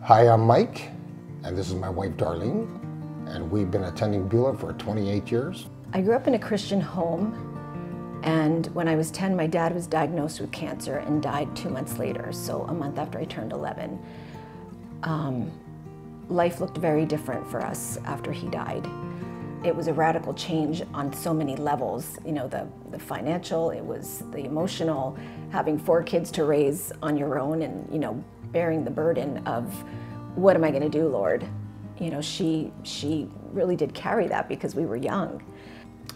Hi, I'm Mike, and this is my wife Darlene, and we've been attending Beulah for 28 years. I grew up in a Christian home, and when I was 10, my dad was diagnosed with cancer and died 2 months later, so a month after I turned 11. Life looked very different for us after he died. It was a radical change on so many levels, you know, the financial, it was the emotional, having 4 kids to raise on your own and, you know, bearing the burden of, what am I gonna do, Lord? You know, she really did carry that because we were young.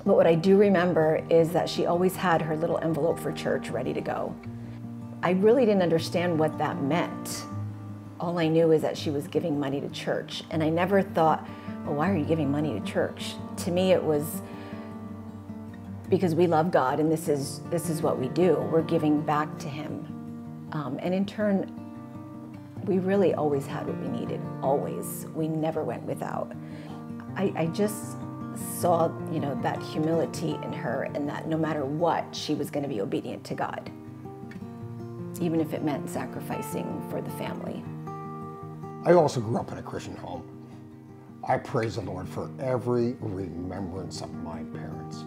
But what I do remember is that she always had her little envelope for church ready to go. I really didn't understand what that meant. All I knew is that she was giving money to church, and I never thought, well, why are you giving money to church? To me, it was because we love God, and this is what we do. We're giving back to Him, and in turn, we really always had what we needed. Always, we never went without. I just saw, you know, that humility in her, and that no matter what, she was going to be obedient to God, even if it meant sacrificing for the family. I also grew up in a Christian home. I praise the Lord for every remembrance of my parents.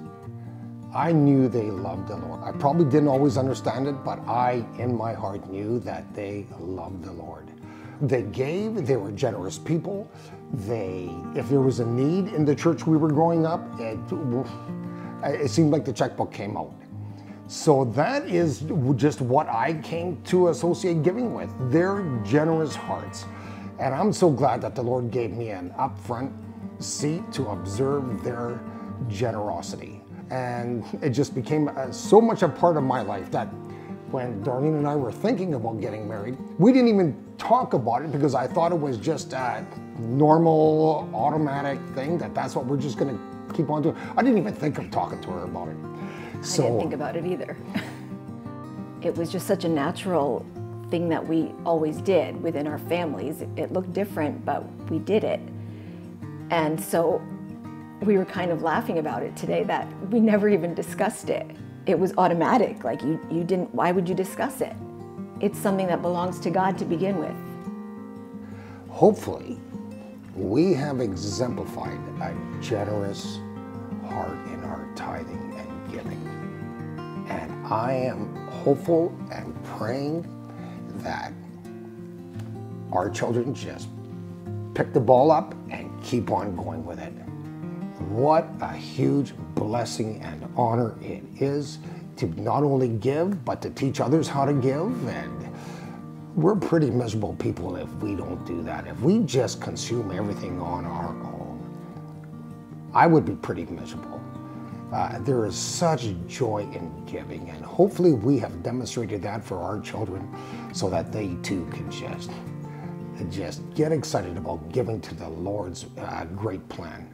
I knew they loved the Lord. I probably didn't always understand it, but I, in my heart, knew that they loved the Lord. They gave, they were generous people. If there was a need in the church we were growing up, it seemed like the checkbook came out. So that is just what I came to associate giving with, their generous hearts. And I'm so glad that the Lord gave me an upfront seat to observe their generosity. And it just became so much a part of my life that when Darlene and I were thinking about getting married, we didn't even talk about it because I thought it was just a normal, automatic thing, that's what we're just gonna keep on doing. I didn't even think of talking to her about it. I didn't think about it either. It was just such a natural thing that we always did within our families. It looked different, but we did it. And so we were kind of laughing about it today that we never even discussed it. It was automatic, like you didn't, why would you discuss it? It's something that belongs to God to begin with. Hopefully, we have exemplified a generous heart in our tithing and giving. And I am hopeful and praying that our children just pick the ball up and keep on going with it. What a huge blessing and honor it is to not only give, but to teach others how to give. And we're pretty miserable people if we don't do that. If we just consume everything on our own, I would be pretty miserable. There is such joy in giving, and hopefully we have demonstrated that for our children so that they too can just get excited about giving to the Lord's great plan.